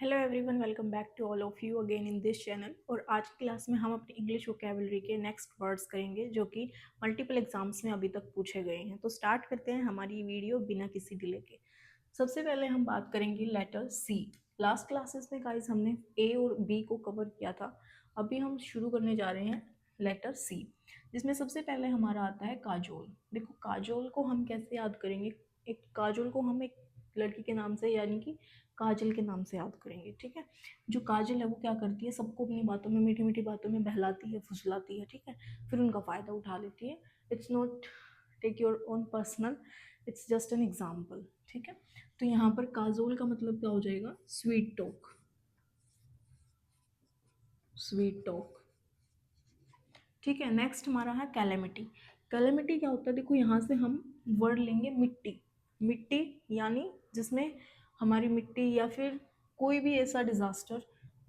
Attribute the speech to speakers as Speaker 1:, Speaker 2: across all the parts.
Speaker 1: Hello everyone, welcome back to all of you again in this channel. और आज की class में हम अपनी इंग्लिश वोकैबुलरी के नेक्स्ट वर्ड्स करेंगे जो कि मल्टीपल एग्जाम्स में अभी तक पूछे गए हैं। तो स्टार्ट करते हैं हमारी वीडियो बिना किसी डिले के। सबसे पहले हम बात करेंगे लेटर सी। लास्ट क्लासेस में गाइस हमने ए और बी को कवर किया था। अभी हम शुरू करने जा रहे हैं लेटर सी, जिसमें सबसे पहले हमारा आता है काजोल। देखो काजोल को हम कैसे याद करेंगे। एक काजोल को हम एक लड़की के नाम से यानी कि काजल के नाम से याद करेंगे, ठीक है। जो काजल है वो क्या करती है, सबको अपनी बातों में, मीठी मीठी बातों में बहलाती है, फुसलाती है, ठीक है। फिर उनका फ़ायदा उठा लेती है। It's not take your own personal, it's just an example, ठीक है। तो यहाँ पर काजोल का मतलब क्या हो जाएगा, स्वीट टॉक। स्वीट टॉक, ठीक है। नेक्स्ट हमारा है कैलेमिटी। कैलेमिटी क्या होता है, देखो यहाँ से हम वर्ड लेंगे मिट्टी। मिट्टी यानी जिसमें हमारी मिट्टी या फिर कोई भी ऐसा डिजास्टर।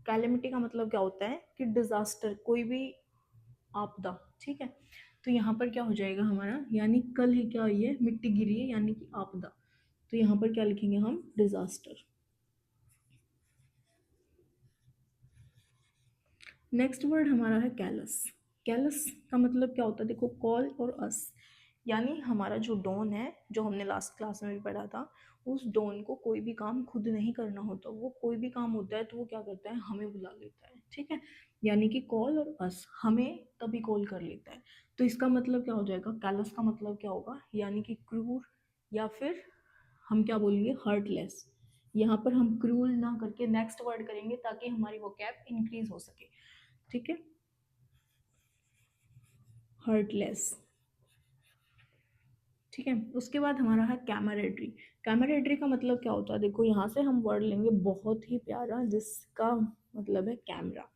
Speaker 1: कैलेमिटी का मतलब क्या होता है कि डिजास्टर, कोई भी आपदा, ठीक है। तो यहाँ पर क्या हो जाएगा हमारा, यानी कल ही क्या हुई है, मिट्टी गिरी है यानी कि आपदा। तो यहाँ पर क्या लिखेंगे हम, डिजास्टर। नेक्स्ट वर्ड हमारा है कैलस। कैलस का मतलब क्या होता है, देखो कॉल और अस, यानी हमारा जो डॉन है, जो हमने लास्ट क्लास में भी पढ़ा था, उस डॉन को कोई भी काम खुद नहीं करना होता। वो कोई भी काम होता है तो वो क्या करता है, हमें बुला लेता है, ठीक है। यानी कि कॉल और अस, हमें तभी कॉल कर लेता है। तो इसका मतलब क्या हो जाएगा, कैलस का मतलब क्या होगा, यानी कि क्रूर, या फिर हम क्या बोलेंगे, हर्टलेस। यहाँ पर हम क्रूल ना करके नेक्स्ट वर्ड करेंगे ताकि हमारी वो कैप इंक्रीज हो सके, ठीक है। हर्टलेस, ठीक है। उसके बाद हमारा है कैमरेडरी। कैमरेडरी का मतलब क्या होता है, देखो यहाँ से हम वर्ड लेंगे बहुत ही प्यारा जिसका मतलब है कैमरा,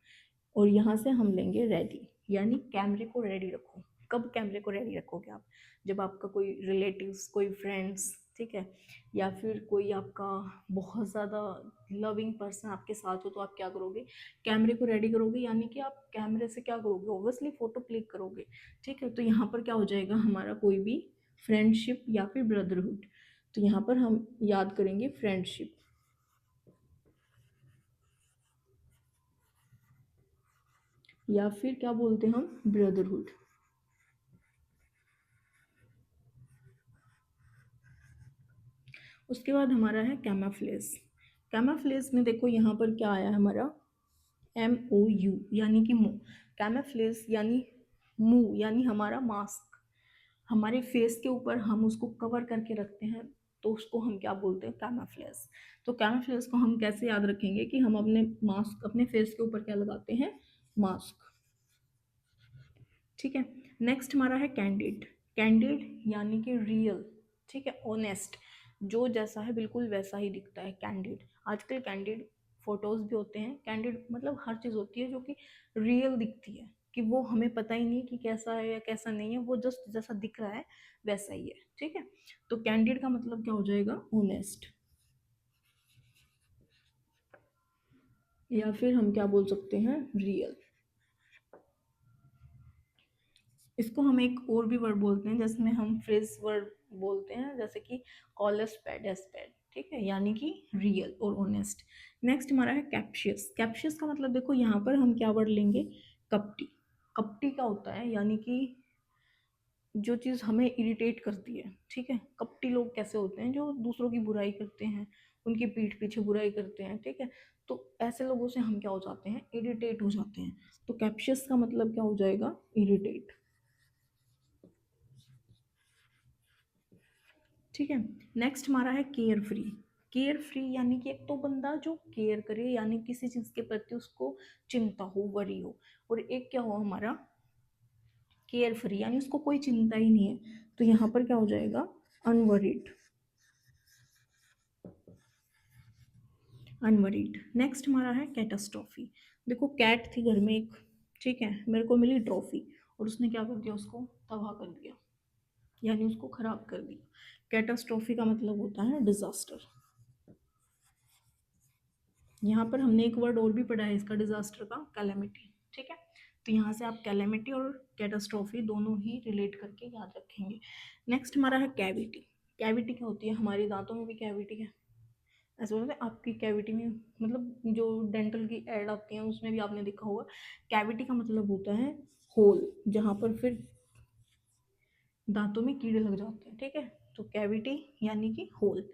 Speaker 1: और यहाँ से हम लेंगे रेडी, यानी कैमरे को रेडी रखो। कब कैमरे को रेडी रखोगे आप, जब आपका कोई रिलेटिव्स, कोई फ्रेंड्स, ठीक है, या फिर कोई आपका बहुत ज़्यादा लविंग पर्सन आपके साथ हो, तो आप क्या करोगे, कैमरे को रेडी करोगे। यानी कि आप कैमरे से क्या करोगे, ऑब्वियसली फ़ोटो क्लिक करोगे, ठीक है। तो यहाँ पर क्या हो जाएगा हमारा, कोई भी फ्रेंडशिप या फिर ब्रदरहुड। तो यहाँ पर हम याद करेंगे फ्रेंडशिप, या फिर क्या बोलते हैं हम, ब्रदरहुड। उसके बाद हमारा है कैमाफ्लेज। कैमाफ्लेज में देखो यहाँ पर क्या आया है हमारा, MOU, यानी कि मुंह। कैमाफ्लेज यानी मुंह, यानी हमारा मास्क, हमारे फेस के ऊपर हम उसको कवर करके रखते हैं, तो उसको हम क्या बोलते हैं, कैमाफ्लेज। तो कैमाफ्लेज को हम कैसे याद रखेंगे कि हम अपने मास्क, अपने फेस के ऊपर क्या लगाते हैं, मास्क, ठीक है। नेक्स्ट हमारा है कैंडिड। कैंडिड यानी कि रियल, ठीक है, ऑनेस्ट, जो जैसा है बिल्कुल वैसा ही दिखता है, कैंडिड। आजकल कैंडिड फोटोज भी होते हैं। कैंडिड मतलब हर चीज़ होती है जो कि रियल दिखती है, कि वो हमें पता ही नहीं कि कैसा है या कैसा नहीं है, वो जस्ट जैसा दिख रहा है वैसा ही है, ठीक है। तो कैंडिड का मतलब क्या हो जाएगा, ऑनेस्ट, या फिर हम क्या बोल सकते हैं, रियल। इसको हम एक और भी वर्ड बोलते हैं, जिसमें हम फ्रेज वर्ड बोलते हैं, जैसे कि कॉल अस पैड एस पैड, ठीक है, यानी कि रियल और ऑनेस्ट। नेक्स्ट हमारा है कैप्शियस। कैप्शियस का मतलब देखो यहाँ पर हम क्या वर्ड लेंगे, कपटी। कपटी क्या होता है, यानी कि जो चीज़ हमें इरिटेट करती है, ठीक है। कपटी लोग कैसे होते हैं, जो दूसरों की बुराई करते हैं, उनकी पीठ पीछे बुराई करते हैं, ठीक है। तो ऐसे लोगों से हम क्या हो जाते हैं, इरिटेट हो जाते हैं। तो कैप्शियस का मतलब क्या हो जाएगा, इरिटेट, ठीक है। नेक्स्ट हमारा है केयर फ्री। केयर फ्री यानी कि एक तो बंदा जो केयर करे, यानी किसी चीज़ के प्रति उसको चिंता हो, वरी हो, और एक क्या हो हमारा, केयर फ्री यानी उसको कोई चिंता ही नहीं है। तो यहाँ पर क्या हो जाएगा, अनवरीड। अनवरीड। नेक्स्ट हमारा है कैटास्ट्रॉफी। देखो कैट थी घर में एक, ठीक है, मेरे को मिली ट्रॉफी, और उसने क्या कर दिया, उसको तबाह कर दिया, यानी उसको खराब कर दिया। कैटास्ट्रॉफी का मतलब होता है डिजास्टर। यहाँ पर हमने एक वर्ड और भी पढ़ा है इसका, डिजास्टर का, कैलेमिटी, ठीक है। तो यहाँ से आप कैलेमिटी और कैटास्ट्रॉफी दोनों ही रिलेट करके याद रखेंगे। नेक्स्ट हमारा है कैविटी। कैविटी क्या होती है, हमारे दांतों में भी कैविटी है, ऐसा बोलते हैं आपकी कैविटी में, मतलब जो डेंटल की एड आती हैं उसमें भी आपने देखा होगा, कैविटी का मतलब होता है होल, जहाँ पर फिर दांतों में कीड़े लग जाते हैं, ठीक है। तो कैविटी यानी कि होल।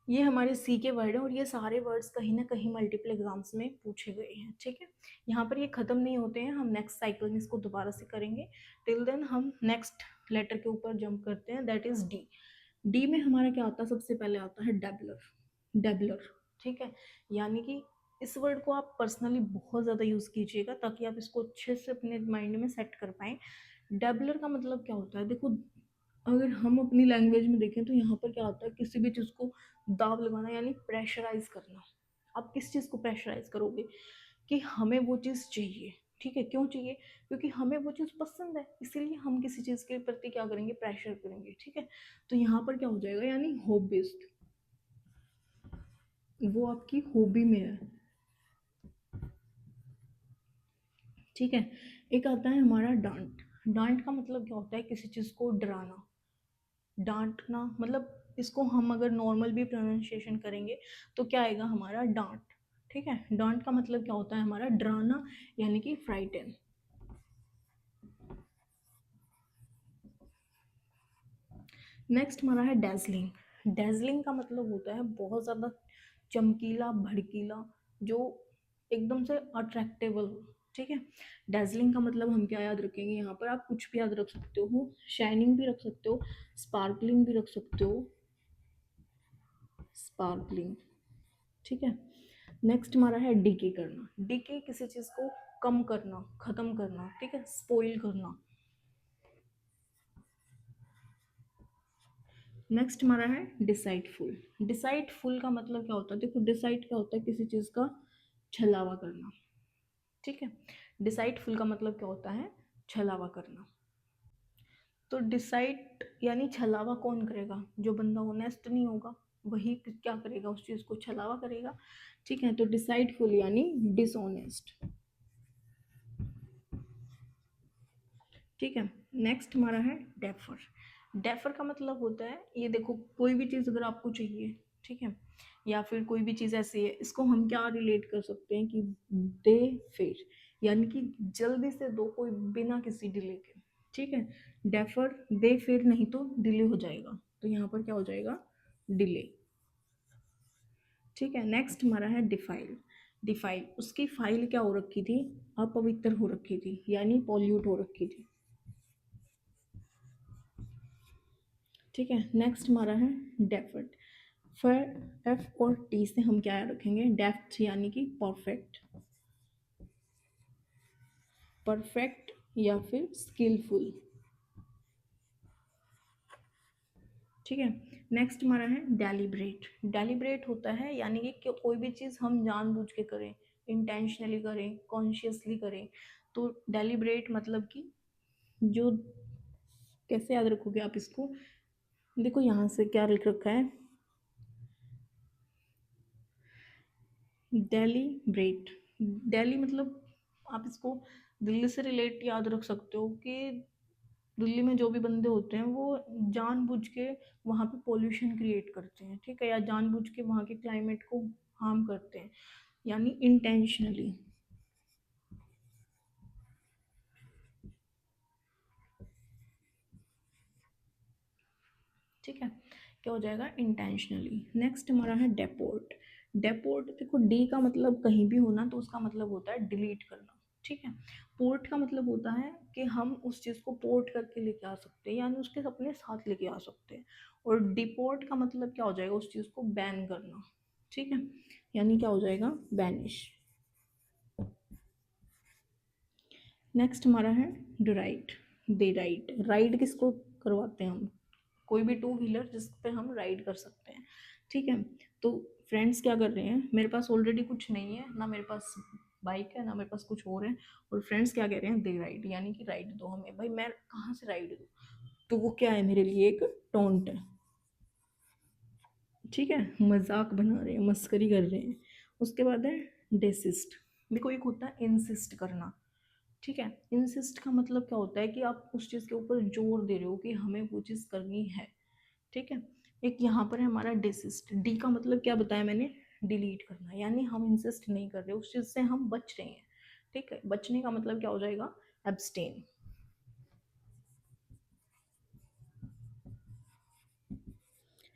Speaker 1: ये हमारे सी के वर्ड हैं और ये सारे वर्ड्स कहीं ना कहीं मल्टीपल एग्जाम्स में पूछे गए हैं, ठीक है। यहाँ पर ये ख़त्म नहीं होते हैं, हम नेक्स्ट साइकिल में इसको दोबारा से करेंगे। टिल देन हम नेक्स्ट लेटर के ऊपर जंप करते हैं, दैट इज़ डी। डी में हमारा क्या आता है, सबसे पहले आता है डेबलर। डेबलर, ठीक है। यानी कि इस वर्ड को आप पर्सनली बहुत ज़्यादा यूज़ कीजिएगा ताकि आप इसको अच्छे से अपने माइंड में सेट कर पाएँ। डेबलर का मतलब क्या होता है, देखो अगर हम अपनी लैंग्वेज में देखें तो यहाँ पर क्या होता है, किसी भी चीज़ को दाब लगाना यानी प्रेशराइज करना। आप किस चीज़ को प्रेशराइज करोगे कि हमें वो चीज़ चाहिए, ठीक है। क्यों चाहिए, क्योंकि हमें वो चीज़ पसंद है, इसीलिए हम किसी चीज़ के प्रति क्या करेंगे, प्रेशर करेंगे, ठीक है। तो यहाँ पर क्या हो जाएगा, यानी होप बेस्ड, वो आपकी हॉबी में है, ठीक है। एक आता है हमारा डांट। डांट का मतलब क्या होता है, किसी चीज़ को डराना। डांटना मतलब इसको हम अगर नॉर्मल भी प्रोनाउंसिएशन करेंगे तो क्या आएगा हमारा, डांट, ठीक है। डांट का मतलब क्या होता है हमारा, डराना यानी कि फ्राइटन। नेक्स्ट हमारा है डैजलिंग। डैजलिंग का मतलब होता है बहुत ज़्यादा चमकीला, भड़कीला, जो एकदम से अट्रैक्टेबल, ठीक है। डैजलिंग का मतलब हम क्या याद रखेंगे, यहाँ पर आप कुछ भी याद रख सकते हो, शाइनिंग भी रख सकते हो, स्पार्कलिंग भी रख सकते हो, स्पार्कलिंग, ठीक है। नेक्स्ट हमारा है डीके करना। डीके किसी चीज़ को कम करना, ख़त्म करना, ठीक है, स्पॉइल करना। नेक्स्ट हमारा है डिसाइडफुल। डिसाइडफुल का मतलब क्या होता है, देखो डिसाइड क्या होता है, किसी चीज़ का छलावा करना, ठीक है। डिसाइडफुल का मतलब क्या होता है, छलावा करना। तो डिसाइड यानी छलावा कौन करेगा, जो बंदा ऑनेस्ट नहीं होगा वही क्या करेगा, उस चीज़ को छलावा करेगा, ठीक है। तो डिसाइडफुल यानी डिसऑनेस्ट, ठीक है। नेक्स्ट हमारा है डेफर। डेफर का मतलब होता है, ये देखो कोई भी चीज़ अगर आपको चाहिए, ठीक है, या फिर कोई भी चीज़ ऐसी है, इसको हम क्या रिलेट कर सकते हैं कि दे फिर, यानी कि जल्दी से दो, कोई बिना किसी डिले के, ठीक है। डेफर दे फिर, नहीं तो डिले हो जाएगा, तो यहाँ पर क्या हो जाएगा, डिले, ठीक है। नेक्स्ट हमारा है डिफाइल। डिफाइल, उसकी फाइल क्या हो रखी थी, अपवित्र हो रखी थी, यानी पॉल्यूट हो रखी थी, ठीक है। नेक्स्ट हमारा है डेफर्ट। फिर एफ और टी से हम क्या रखेंगे, डेफ्ट यानी कि परफेक्ट, परफेक्ट या फिर स्किलफुल, ठीक है। नेक्स्ट हमारा है डेलिब्रेट। डेलिब्रेट होता है यानी कि कोई भी चीज़ हम जानबूझ के करें, इंटेंशनली करें, कॉन्शियसली करें। तो डेलिब्रेट मतलब कि जो, कैसे याद रखोगे आप इसको, देखो यहाँ से क्या लिख रखा है, दिल्ली ब्रेड। दिल्ली मतलब आप इसको दिल्ली से रिलेट याद रख सकते हो कि दिल्ली में जो भी बंदे होते हैं वो जानबूझ के वहाँ पे पोल्यूशन क्रिएट करते हैं, ठीक है, या जानबूझ के वहाँ के क्लाइमेट को हार्म करते हैं, यानी इंटेंशनली, ठीक है। क्या हो जाएगा, इंटेंशनली। नेक्स्ट हमारा है डेपोर्ट। डेपोर्ट, देखो डी का मतलब कहीं भी होना, तो उसका मतलब होता है डिलीट करना, ठीक है। पोर्ट का मतलब होता है कि हम उस चीज़ को पोर्ट करके लेके आ सकते हैं, यानी उसके अपने साथ लेके आ सकते हैं। और डिपोर्ट का मतलब क्या हो जाएगा, उस चीज़ को बैन करना, ठीक है, यानी क्या हो जाएगा, बैनिश। नेक्स्ट हमारा है डराइड। Day ride. राइड किसको करवाते हैं हम, कोई भी टू व्हीलर जिस पे हम राइड कर सकते हैं, ठीक है। तो फ्रेंड्स क्या कर रहे हैं, मेरे पास ऑलरेडी कुछ नहीं है ना, मेरे पास बाइक है ना, मेरे पास कुछ और है, और फ्रेंड्स क्या कह रहे हैं, दे राइड, यानी कि राइड दो हमें। भाई मैं कहाँ से राइड दूँ, तो वो क्या है, मेरे लिए एक टोंट है, ठीक है, मजाक बना रहे हैं, मस्करी कर रहे हैं। उसके बाद है डेसिस्ट। देखो एक होता है इंसिस्ट करना, ठीक है। इंसिस्ट का मतलब क्या होता है कि आप उस चीज़ के ऊपर जोर दे रहे हो कि हमें वो चीज़ करनी है, ठीक है। एक यहाँ पर है हमारा डिसिस्ट, डी का मतलब क्या बताया मैंने, डिलीट करना, यानी हम इंसिस्ट नहीं कर रहे, उस चीज़ से हम बच रहे हैं। ठीक है, बचने का मतलब क्या हो जाएगा, एब्सटेन।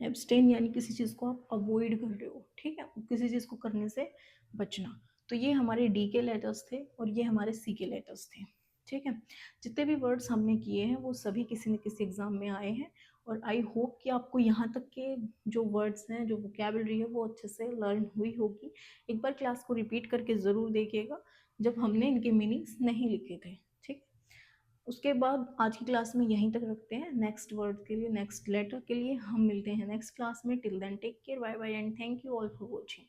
Speaker 1: एब्सटेन यानी किसी चीज़ को आप अवॉइड कर रहे हो, ठीक है, किसी चीज़ को करने से बचना। तो ये हमारे डी के लेटर्स थे और ये हमारे सी के लेटर्स थे। ठीक है, जितने भी वर्ड्स हमने किए हैं वो सभी किसी न किसी एग्जाम में आए हैं, और आई होप कि आपको यहाँ तक के जो वर्ड्स हैं, जो वोकेबलरी है, वो अच्छे से लर्न हुई होगी। एक बार क्लास को रिपीट करके ज़रूर देखिएगा जब हमने इनके मीनिंग्स नहीं लिखे थे। ठीक, उसके बाद आज की क्लास में यहीं तक रखते हैं। नेक्स्ट वर्ड के लिए, नेक्स्ट लेटर के लिए हम मिलते हैं नेक्स्ट क्लास में। Till then take care, bye bye and thank you all for watching.